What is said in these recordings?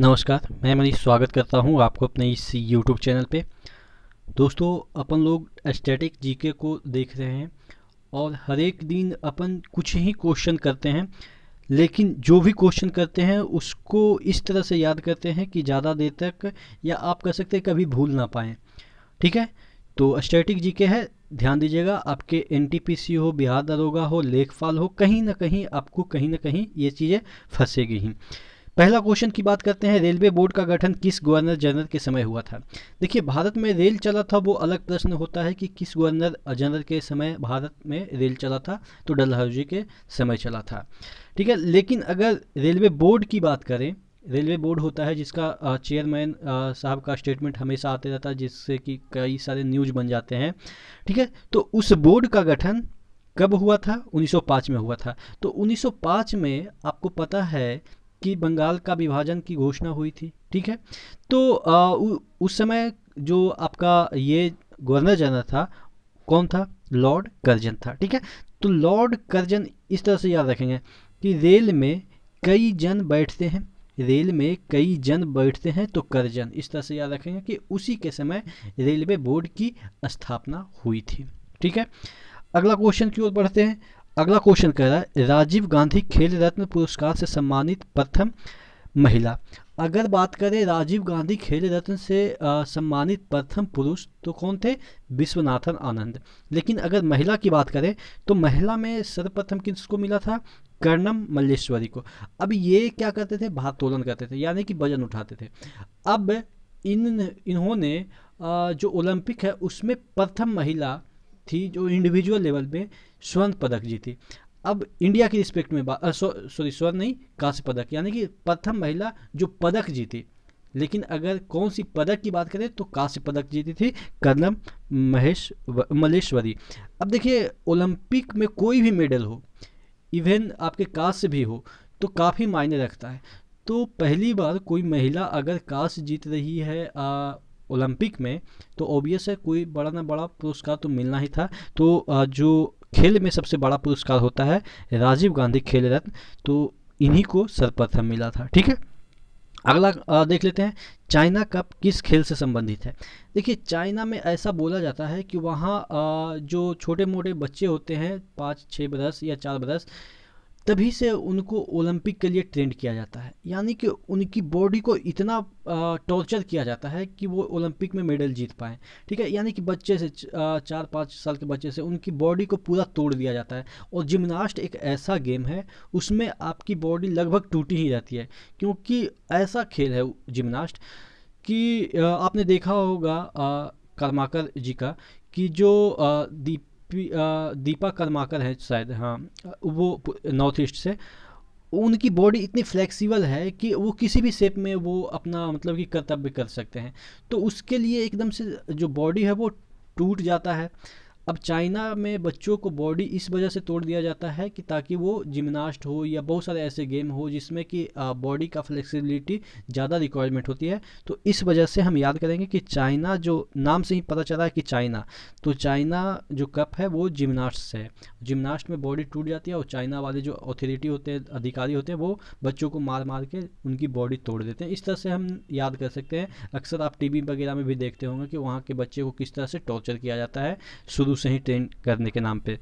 नमस्कार, मैं मनीष स्वागत करता हूं आपको अपने इस यूट्यूब चैनल पे। दोस्तों, अपन लोग स्टैटिक जीके को देख रहे हैं और हर एक दिन अपन कुछ ही क्वेश्चन करते हैं, लेकिन जो भी क्वेश्चन करते हैं उसको इस तरह से याद करते हैं कि ज़्यादा देर तक या आप कह सकते हैं कभी भूल ना पाएँ। ठीक है, तो स्टैटिक जीके है, ध्यान दीजिएगा। आपके एनटीपीसी हो, बिहार दरोगा हो, लेखपाल हो, कहीं ना कहीं आपको कहीं ना कहीं ये चीज़ें फंसेगी ही। पहला क्वेश्चन की बात करते हैं, रेलवे बोर्ड का गठन किस गवर्नर जनरल के समय हुआ था। देखिए, भारत में रेल चला था, वो अलग प्रश्न होता है कि किस गवर्नर जनरल के समय भारत में रेल चला था, तो डलहौजी के समय चला था। ठीक है, लेकिन अगर रेलवे बोर्ड की बात करें, रेलवे बोर्ड होता है जिसका चेयरमैन साहब का स्टेटमेंट हमेशा आते रहता है, जिससे कि कई सारे न्यूज बन जाते हैं। ठीक है, तो उस बोर्ड का गठन कब हुआ था? 1905 में हुआ था। तो 1905 में आपको पता है कि बंगाल का विभाजन की घोषणा हुई थी। ठीक है, तो उस समय जो आपका ये गवर्नर जनरल था, कौन था? लॉर्ड कर्जन था। ठीक है, तो लॉर्ड कर्जन इस तरह से याद रखेंगे कि रेल में कई जन बैठते हैं, रेल में कई जन बैठते हैं, तो कर्जन इस तरह से याद रखेंगे कि उसी के समय रेलवे बोर्ड की स्थापना हुई थी। ठीक है, अगला क्वेश्चन की ओर बढ़ते हैं। अगला क्वेश्चन कह रहा है, राजीव गांधी खेल रत्न पुरस्कार से सम्मानित प्रथम महिला। अगर बात करें राजीव गांधी खेल रत्न से सम्मानित प्रथम पुरुष, तो कौन थे? विश्वनाथन आनंद। लेकिन अगर महिला की बात करें तो महिला में सर्वप्रथम किसको मिला था? कर्णम मल्लेश्वरी को। अब ये क्या करते थे? भारोत्तोलन करते थे, यानी कि वजन उठाते थे। अब इन्होंने जो ओलंपिक है उसमें प्रथम महिला थी जो इंडिविजुअल लेवल पे स्वर्ण पदक जीती। अब इंडिया की रिस्पेक्ट में सॉरी, स्वर्ण नहीं, कांस्य पदक, यानी कि प्रथम महिला जो पदक जीती। लेकिन अगर कौन सी पदक की बात करें तो कांस्य पदक जीती थी कर्णम मल्लेश्वरी। अब देखिए, ओलंपिक में कोई भी मेडल हो, इवन आपके कांस्य भी हो, तो काफ़ी मायने रखता है। तो पहली बार कोई महिला अगर कांस्य जीत रही है ओलंपिक में, तो ऑब्वियस है कोई बड़ा ना बड़ा पुरस्कार तो मिलना ही था। तो जो खेल में सबसे बड़ा पुरस्कार होता है राजीव गांधी खेल रत्न, तो इन्हीं को सर्वप्रथम मिला था। ठीक है, अगला देख लेते हैं, चाइना कप किस खेल से संबंधित है। देखिए, चाइना में ऐसा बोला जाता है कि वहाँ जो छोटे मोटे बच्चे होते हैं 5-6 बरस या 4 बरस, तभी से उनको ओलंपिक के लिए ट्रेंड किया जाता है। यानी कि उनकी बॉडी को इतना टॉर्चर किया जाता है कि वो ओलंपिक में मेडल जीत पाएँ। ठीक है, यानी कि बच्चे से 4-5 साल के बच्चे से उनकी बॉडी को पूरा तोड़ दिया जाता है। और जिम्नास्ट एक ऐसा गेम है, उसमें आपकी बॉडी लगभग टूटी ही रहती है, क्योंकि ऐसा खेल है जिम्नास्ट कि आपने देखा होगा कर्माकर जी का, कि जो दीपा कर्माकर है शायद, हाँ, वो नॉर्थ ईस्ट से, उनकी बॉडी इतनी फ्लेक्सिबल है कि वो किसी भी शेप में वो अपना मतलब कि कर्तव्य कर सकते हैं। तो उसके लिए एकदम से जो बॉडी है वो टूट जाता है। अब चाइना में बच्चों को बॉडी इस वजह से तोड़ दिया जाता है कि ताकि वो जिम्नास्ट हो या बहुत सारे ऐसे गेम हो जिसमें कि बॉडी का फ्लेक्सिबिलिटी ज़्यादा रिक्वायरमेंट होती है। तो इस वजह से हम याद करेंगे कि चाइना, जो नाम से ही पता चला है कि चाइना, तो चाइना जो कप है वो जिम्नास्ट से है। जिम्नास्ट में बॉडी टूट जाती है और चाइना वाले जो अथॉरिटी होते हैं, अधिकारी होते हैं, वो बच्चों को मार मार के उनकी बॉडी तोड़ देते हैं। इस तरह से हम याद कर सकते हैं। अक्सर आप टीवी वगैरह में भी देखते होंगे कि वहाँ के बच्चे को किस तरह से टॉर्चर किया जाता है शुरू से ही ट्रेन करने के नाम पे।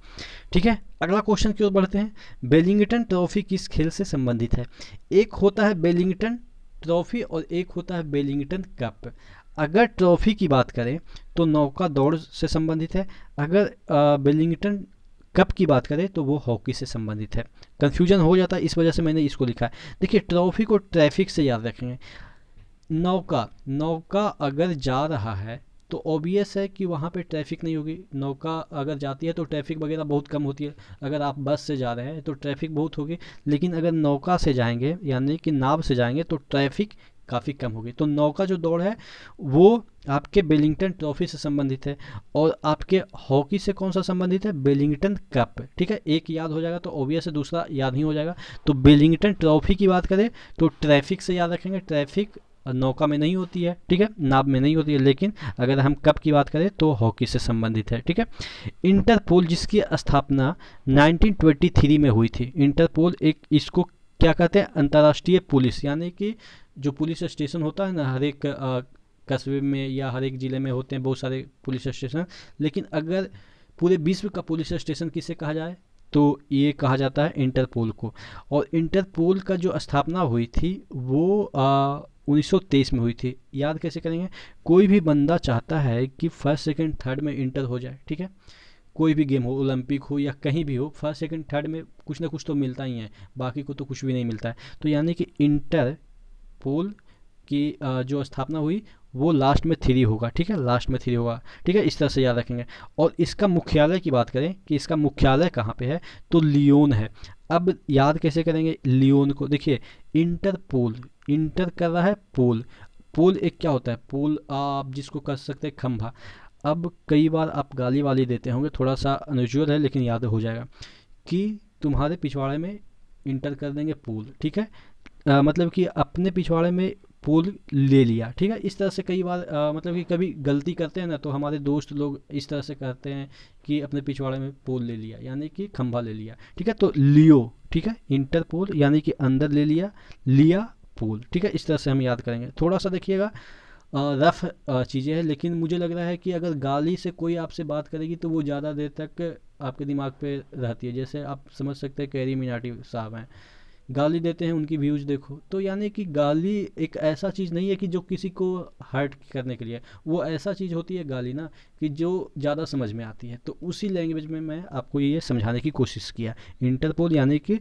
ठीक है, अगला क्वेश्चन की ओर बढ़ते हैं। बेलिंगटन ट्रॉफी किस खेल से संबंधित है। एक होता है बेलिंगटन ट्रॉफी और एक होता है बेलिंगटन कप। अगर ट्रॉफी की बात करें तो नौका दौड़ से संबंधित है। अगर बेलिंगटन कप की बात करें तो वो हॉकी से संबंधित है। कंफ्यूजन हो जाता है, इस वजह से मैंने इसको लिखा है। देखिए, ट्रॉफी को ट्रैफिक से याद रखेंगे। नौका नौका अगर जा रहा है तो ऑब्वियस है कि वहाँ पे ट्रैफिक नहीं होगी। नौका अगर जाती है तो ट्रैफिक वगैरह बहुत कम होती है। अगर आप बस से जा रहे हैं तो ट्रैफिक बहुत होगी, लेकिन अगर नौका से जाएंगे यानी कि नाव से जाएंगे तो ट्रैफिक काफ़ी कम होगी। तो नौका जो दौड़ है वो आपके बेलिंगटन ट्रॉफी से संबंधित है। और आपके हॉकी से कौन सा संबंधित है? Wellington cup. ठीक है, एक याद हो जाएगा तो ऑब्वियस है दूसरा याद नहीं हो जाएगा। तो बेलिंगटन ट्रॉफी की बात करें तो ट्रैफिक से याद रखेंगे। ट्रैफिक नौका में नहीं होती है, ठीक है, नाव में नहीं होती है। लेकिन अगर हम कप की बात करें तो हॉकी से संबंधित है। ठीक है, इंटरपोल जिसकी स्थापना 1923 में हुई थी। इंटरपोल एक, इसको क्या कहते हैं? अंतर्राष्ट्रीय पुलिस, यानी कि जो पुलिस स्टेशन होता है ना, हर एक कस्बे में या हर एक ज़िले में होते हैं बहुत सारे पुलिस स्टेशन, लेकिन अगर पूरे विश्व का पुलिस स्टेशन किसे कहा जाए तो ये कहा जाता है इंटरपोल को। और इंटरपोल का जो स्थापना हुई थी वो 1923 में हुई थी। याद कैसे करेंगे, कोई भी बंदा चाहता है कि फर्स्ट सेकंड थर्ड में इंटर हो जाए, ठीक है, कोई भी गेम हो, ओलंपिक हो या कहीं भी हो, फर्स्ट सेकंड थर्ड में कुछ ना कुछ तो मिलता ही है, बाकी को तो कुछ भी नहीं मिलता है। तो यानी कि इंटरपोल की जो स्थापना हुई वो लास्ट में 3 होगा, ठीक है, लास्ट में 3 होगा, ठीक है, इस तरह से याद रखेंगे। और इसका मुख्यालय की बात करें कि इसका मुख्यालय कहाँ पे है, तो लियोन है। अब याद कैसे करेंगे लियोन को, देखिए इंटरपोल, इंटर कर रहा है पोल, पोल एक क्या होता है, पोल आप जिसको कर सकते हैं खंभा। अब कई बार आप गाली वाली देते होंगे, थोड़ा सा अनयूजुअल है लेकिन याद हो जाएगा कि तुम्हारे पिछवाड़े में इंटर कर देंगे पोल, ठीक है, मतलब कि अपने पिछवाड़े में पोल ले लिया, ठीक है। इस तरह से कई बार मतलब कि कभी गलती करते हैं ना, तो हमारे दोस्त लोग इस तरह से करते हैं कि अपने पिछवाड़े में पोल ले लिया, यानी कि खंभा ले लिया, ठीक है। तो लियो, ठीक है, इंटरपोल यानी कि अंदर ले लिया, लिया पोल, ठीक है, इस तरह से हम याद करेंगे। थोड़ा सा देखिएगा रफ चीज़ें हैं, लेकिन मुझे लग रहा है कि अगर गाली से कोई आपसे बात करेगी तो वो ज़्यादा देर तक आपके दिमाग पे रहती है। जैसे आप समझ सकते हैं कैरी मिनाटी साहब हैं, गाली देते हैं, उनकी व्यूज़ देखो। तो यानी कि गाली एक ऐसा चीज़ नहीं है कि जो किसी को हर्ट करने के लिए, वो ऐसा चीज़ होती है गाली ना कि जो ज़्यादा समझ में आती है। तो उसी लैंग्वेज में मैं आपको ये समझाने की कोशिश किया। इंटरपोल यानी कि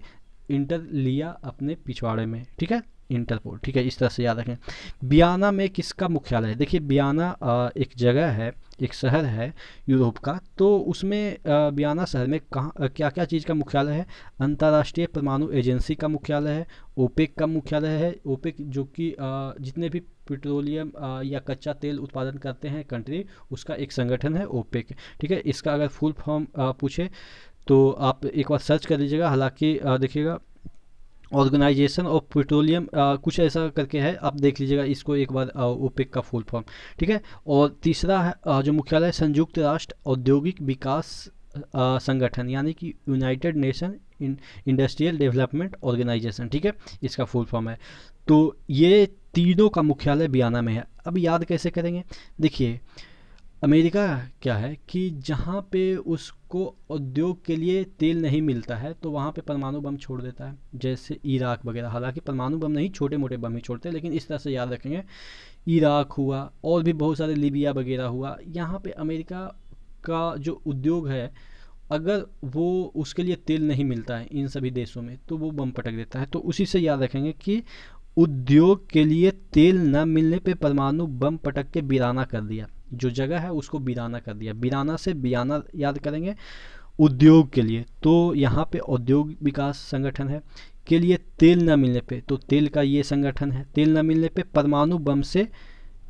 इंटर लिया अपने पिछवाड़े में, ठीक है, इंटरपोल, ठीक है, इस तरह से याद रखें। बियाना में किसका मुख्यालय है, देखिए बियाना एक जगह है, एक शहर है यूरोप का। तो उसमें बियाना शहर में कहाँ क्या क्या चीज़ का मुख्यालय है, अंतर्राष्ट्रीय परमाणु एजेंसी का मुख्यालय है, ओपेक का मुख्यालय है। ओपेक जो कि जितने भी पेट्रोलियम या कच्चा तेल उत्पादन करते हैं कंट्री, उसका एक संगठन है ओपेक, ठीक है। इसका अगर फुल फॉर्म पूछे तो आप एक बार सर्च कर लीजिएगा, हालांकि देखिएगा ऑर्गेनाइजेशन ऑफ पेट्रोलियम कुछ ऐसा करके है, आप देख लीजिएगा इसको एक बार, ओपेक का फुल फॉर्म, ठीक है। और तीसरा है जो मुख्यालय है संयुक्त राष्ट्र औद्योगिक विकास संगठन, यानी कि United Nation Industrial Development Organization, ठीक है, इसका फुल फॉर्म है। तो ये तीनों का मुख्यालय बियाना में है। अब याद कैसे करेंगे, देखिए अमेरिका क्या है कि जहाँ पे उसको उद्योग के लिए तेल नहीं मिलता है तो वहाँ पे परमाणु बम छोड़ देता है, जैसे इराक वगैरह। हालांकि परमाणु बम नहीं, छोटे मोटे बम ही छोड़ते हैं, लेकिन इस तरह से याद रखेंगे। इराक हुआ और भी बहुत सारे, लीबिया वगैरह हुआ, यहाँ पे अमेरिका का जो उद्योग है, अगर वो उसके लिए तेल नहीं मिलता है इन सभी देशों में तो वो बम पटक देता है। तो उसी से याद रखेंगे कि उद्योग के लिए तेल न मिलने पे परमाणु बम पटक के वीराना कर दिया, जो जगह है उसको वीराना कर दिया। वीराना से बियाना याद करेंगे उद्योग के लिए, तो यहाँ पे औद्योगिक विकास संगठन है। के लिए तेल न मिलने पे, तो तेल का ये संगठन है। तेल न मिलने पे परमाणु बम से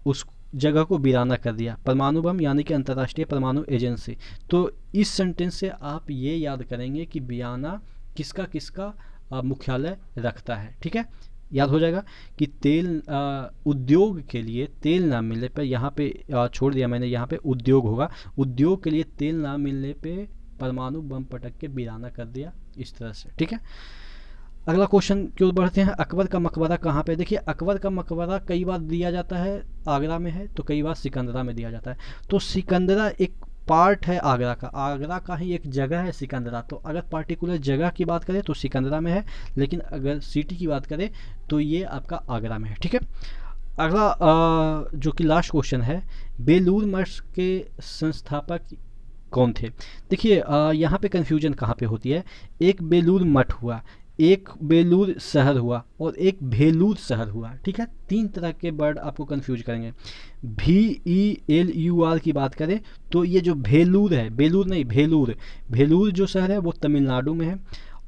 उस जगह को वीराना कर दिया, परमाणु बम यानी कि अंतर्राष्ट्रीय परमाणु एजेंसी। तो इस सेंटेंस से आप ये याद करेंगे कि बियाना किसका किसका मुख्यालय रखता है, ठीक है। याद हो जाएगा कि तेल उद्योग के लिए तेल ना मिलने पे, यहाँ पे छोड़ दिया मैंने, यहाँ पे उद्योग होगा, उद्योग के लिए तेल ना मिलने पे परमाणु बम पटक के वीराना कर दिया, इस तरह से, ठीक है। अगला क्वेश्चन की ओर बढ़ते हैं। अकबर का मकबरा कहाँ पे, देखिए अकबर का मकबरा कई बार दिया जाता है आगरा में है, तो कई बार सिकंदरा में दिया जाता है। तो सिकंदरा एक पार्ट है आगरा का, आगरा का ही एक जगह है सिकंदरा। तो अगर पार्टिकुलर जगह की बात करें तो सिकंदरा में है, लेकिन अगर सिटी की बात करें तो ये आपका आगरा में है, ठीक है। अगला जो कि लास्ट क्वेश्चन है, बेलूर मठ के संस्थापक कौन थे। देखिए यहाँ पे कन्फ्यूजन कहाँ पे होती है, एक बेलूर मठ हुआ, एक बेलूर शहर हुआ और एक भेलूर शहर हुआ, ठीक है। 3 तरह के वर्ड आपको कंफ्यूज करेंगे। VELUR की बात करें तो ये जो भेलूर है, बेलूर नहीं भेलूर, भेलूर जो शहर है वो तमिलनाडु में है।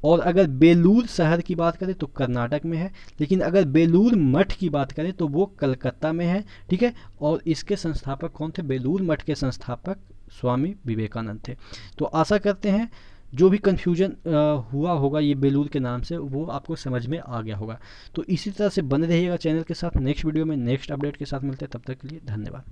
और अगर बेलूर शहर की बात करें तो कर्नाटक में है, लेकिन अगर बेलूर मठ की बात करें तो वो कलकत्ता में है, ठीक है। और इसके संस्थापक कौन थे, बेलूर मठ के संस्थापक स्वामी विवेकानंद थे। तो आशा करते हैं जो भी कन्फ्यूजन हुआ होगा ये बेलूर के नाम से, वो आपको समझ में आ गया होगा। तो इसी तरह से बने रहिएगा चैनल के साथ। नेक्स्ट वीडियो में नेक्स्ट अपडेट के साथ मिलते हैं, तब तक के लिए धन्यवाद।